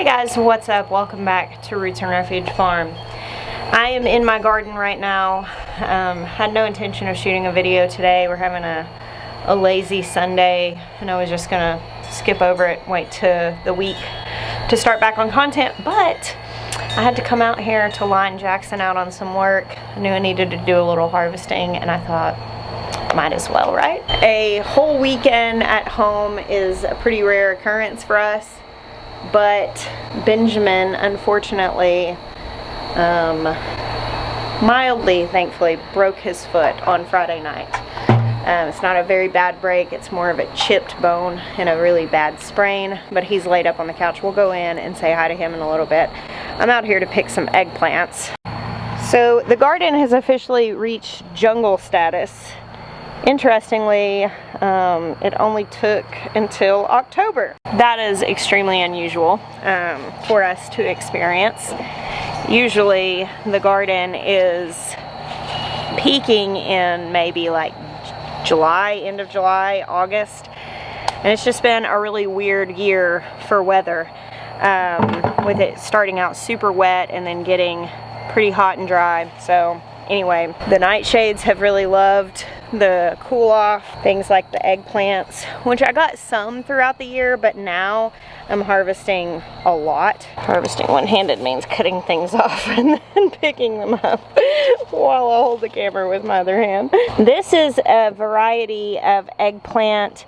guys, what's up? Welcome back to Roots Refuge Farm. I am in my garden right now. Had no intention of shooting a video today. We're having a lazy Sunday and I was just gonna skip over it, wait to the week to start back on content, but I had to come out here to line Jackson out on some work. I knew I needed to do a little harvesting and I thought, might as well, right? A whole weekend at home is a pretty rare occurrence for us, but Benjamin unfortunately mildly, thankfully, broke his foot on Friday night. It's not a very bad break, it's more of a chipped bone and a really bad sprain, but he's laid up on the couch. We'll go in and say hi to him in a little bit. I'm out here to pick some eggplants. So the garden has officially reached jungle status. Interestingly, it only took until October. That is extremely unusual for us to experience. Usually the garden is peaking in maybe like July, end of July, August, and it's just been a really weird year for weather, with it starting out super wet and then getting pretty hot and dry. So anyway, the nightshades have really loved the cool off, things like the eggplants, which I got some throughout the year, but now I'm harvesting a lot. Harvesting one-handed means cutting things off and then picking them up while I hold the camera with my other hand. This is a variety of eggplant.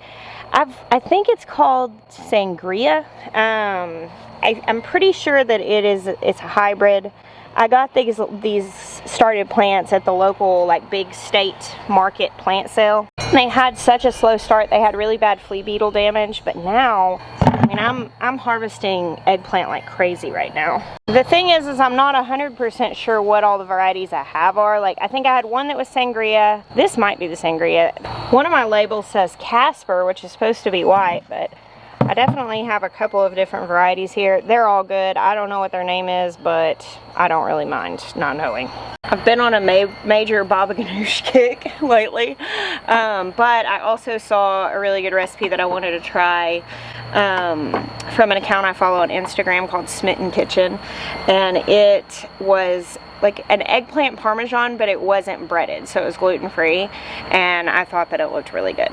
I think it's called sangria. I'm pretty sure that it's a hybrid. I got these started plants at the local like big state market plant sale. They had such a slow start. They had really bad flea beetle damage, but now, I mean, I'm harvesting eggplant like crazy right now. The thing is I'm not 100% sure what all the varieties I have are. Like, I think I had one that was sangria. This might be the sangria. One of my labels says Casper, which is supposed to be white, but I definitely have a couple of different varieties here. They're all good. I don't know what their name is, but I don't really mind not knowing. I've been on a major baba ganoush kick lately, but I also saw a really good recipe that I wanted to try from an account I follow on Instagram called Smitten Kitchen, and it was like an eggplant parmesan, but it wasn't breaded, so it was gluten-free, and I thought that it looked really good.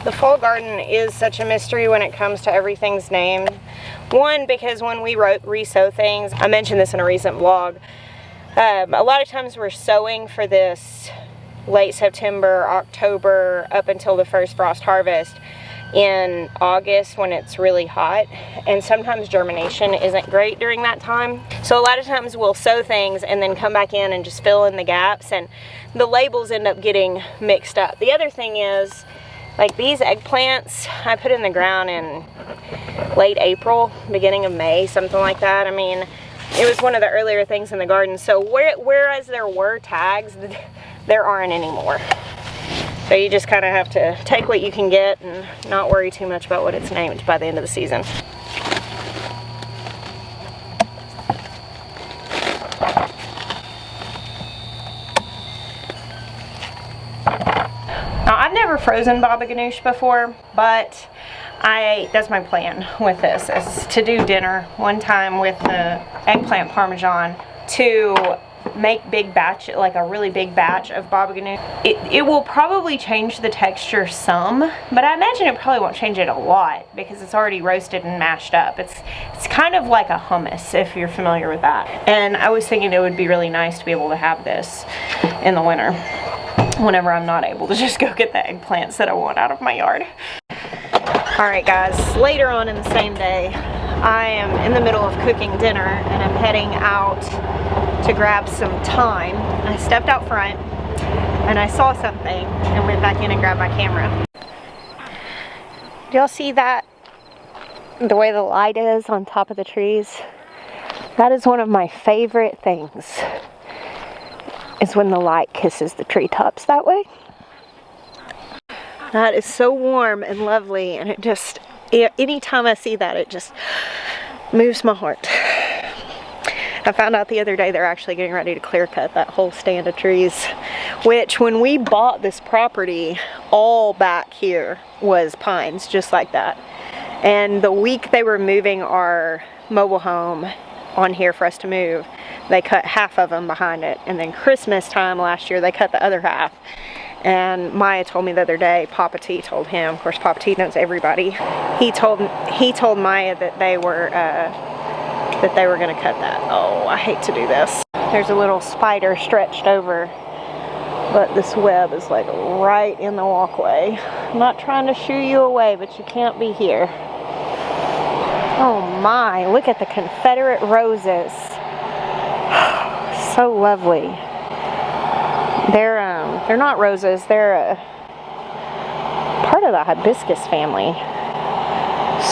The fall garden is such a mystery when it comes to everything's name. One, because when we re-sow things, I mentioned this in a recent vlog, a lot of times we're sowing for this late September, October, up until the first frost harvest in August when it's really hot, and sometimes germination isn't great during that time. So a lot of times we'll sow things and then come back in and just fill in the gaps, and the labels end up getting mixed up. The other thing is, like these eggplants, I put in the ground in late April, beginning of May, something like that. I mean, it was one of the earlier things in the garden. So whereas there were tags, there aren't anymore. So you just kind of have to take what you can get and not worry too much about what it's named by the end of the season. Now, I've never frozen baba ganoush before, but that's my plan with this, is to do dinner one time with the eggplant parmesan, to make big batch, like a really big batch of baba ganoush. It will probably change the texture some, but I imagine it probably won't change it a lot because it's already roasted and mashed up. It's kind of like a hummus, if you're familiar with that. And I was thinking it would be really nice to be able to have this in the winter, whenever I'm not able to just go get the eggplants that I want out of my yard. Alright guys, later on in the same day, I am in the middle of cooking dinner and I'm heading out to grab some thyme. I stepped out front and I saw something and went back in and grabbed my camera. Do y'all see that? The way the light is on top of the trees? That is one of my favorite things, is when the light kisses the treetops that way. That is so warm and lovely, and it just, anytime I see that, it just moves my heart. I found out the other day they're actually getting ready to clear cut that whole stand of trees which when we bought this property, all back here was pines, just like that. And the week they were moving our mobile home on here for us to move, they cut half of them behind it. And then Christmas time last year, they cut the other half. And Maya told me the other day, Papa T told him, of course Papa T knows everybody, he told Maya that they were gonna cut that. Oh, I hate to do this. There's a little spider stretched over, but this web is like right in the walkway. I'm not trying to shoo you away, but you can't be here. Oh my, look at the Confederate roses. So lovely. They're not roses, they're a part of the hibiscus family.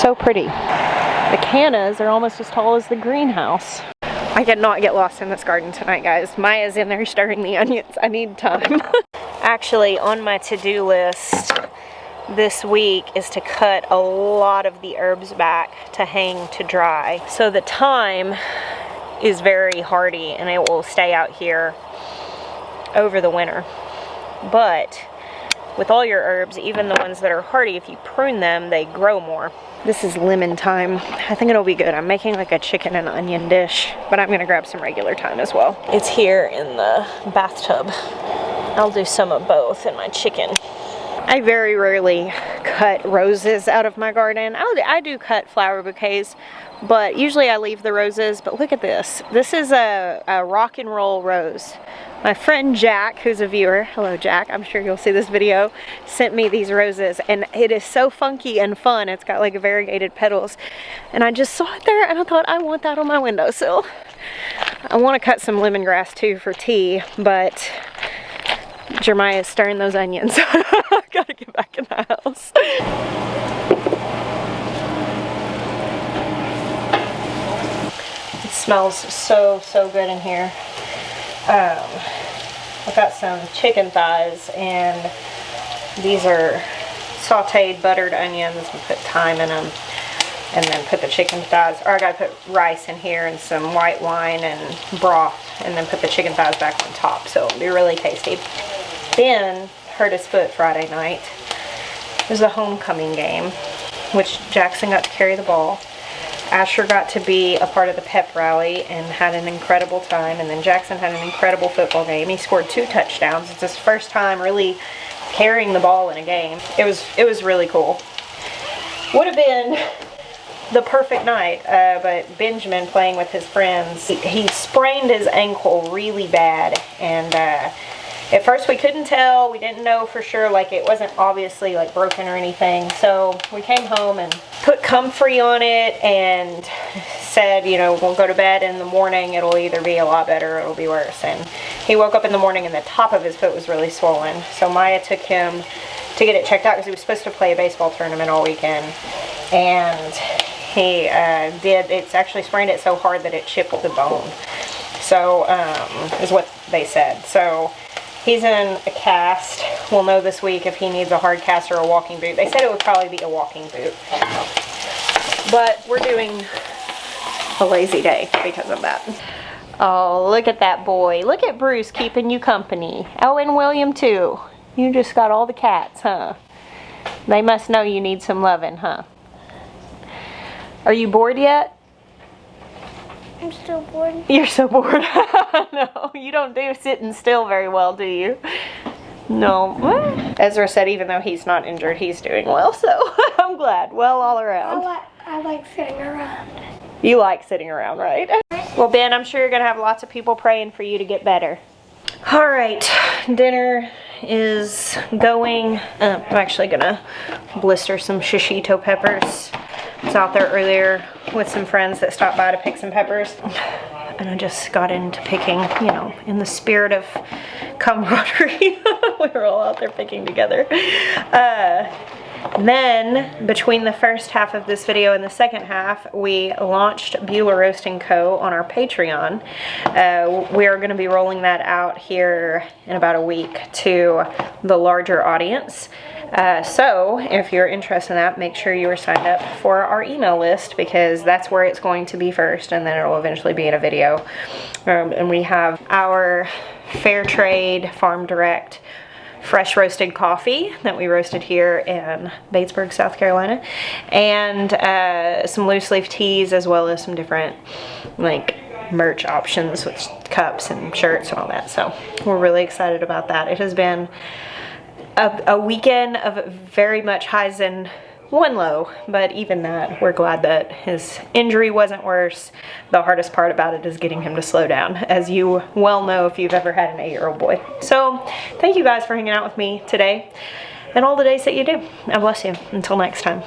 So pretty. The cannas are almost as tall as the greenhouse. I cannot get lost in this garden tonight, guys. Maya's in there stirring the onions. I need time. Actually, on my to-do list this week is to cut a lot of the herbs back to hang to dry. So the thyme is very hardy and it will stay out here over the winter. But with all your herbs, even the ones that are hardy, if you prune them, they grow more. This is lemon thyme. I think it'll be good. I'm making like a chicken and onion dish, but I'm gonna grab some regular thyme as well. It's here in the bathtub. I'll do some of both in my chicken. I very rarely cut roses out of my garden. I do cut flower bouquets, but usually I leave the roses. But look at this. This is a rock and roll rose. My friend Jack, who's a viewer, hello Jack, I'm sure you'll see this video, sent me these roses, and it is so funky and fun. It's got like variegated petals, and I just saw it there and I thought I want that on my windowsill. I want to cut some lemongrass too for tea, but Jeremiah is stirring those onions. I gotta get back in the house. It smells so good in here. I've got some chicken thighs, and these are sauteed buttered onions. We put thyme in them, and then put the chicken thighs, or I gotta put rice in here and some white wine and broth, and then put the chicken thighs back on top, so it'll be really tasty. Ben hurt his foot Friday night. It was a homecoming game, which Jackson got to carry the ball. Asher got to be a part of the pep rally and had an incredible time, and then Jackson had an incredible football game. He scored 2 touchdowns. It's his first time really carrying the ball in a game. It was really cool. Would have been the perfect night, but Benjamin, playing with his friends, he sprained his ankle really bad, and at first we couldn't tell. We didn't know for sure, like it wasn't obviously like broken or anything. So we came home and put comfrey on it and said, you know, we'll go to bed in the morning. It'll either be a lot better or it'll be worse. And he woke up in the morning and the top of his foot was really swollen. So Maya took him to get it checked out because he was supposed to play a baseball tournament all weekend. And he it's actually sprained it so hard that it chipped the bone. So, is what they said. So he's in a cast. We'll know this week if he needs a hard cast or a walking boot. They said it would probably be a walking boot. But we're doing a lazy day because of that. Oh, look at that boy. Look at Bruce keeping you company. Oh, and William too. You just got all the cats, huh? They must know you need some loving, huh? Are you bored yet? I'm still bored. You're so bored. No, you don't do sitting still very well, do you? No. Ezra said even though he's not injured, he's doing well, so I'm glad. Well, all around. I like sitting around. You like sitting around, right? Well, Ben, I'm sure you're going to have lots of people praying for you to get better. All right, dinner is going. I'm actually going to blister some shishito peppers. I was out there earlier with some friends that stopped by to pick some peppers. And I just got into picking, you know, in the spirit of camaraderie. We were all out there picking together. Then, between the first half of this video and the second half, we launched Beulah Roast & Co. on our Patreon. We are going to be rolling that out here in about a week to the larger audience. So, if you're interested in that, make sure you are signed up for our email list, because that's where it's going to be first, and then it will eventually be in a video. And we have our fair trade, farm direct, fresh roasted coffee that we roasted here in Batesburg, South Carolina, and some loose leaf teas, as well as some different like merch options with cups and shirts and all that. So we're really excited about that. It has been a weekend of very much highs and one low, but even that, we're glad that his injury wasn't worse. The hardest part about it is getting him to slow down, as you well know if you've ever had an 8-year-old boy. So thank you guys for hanging out with me today and all the days that you do. God bless you. Until next time.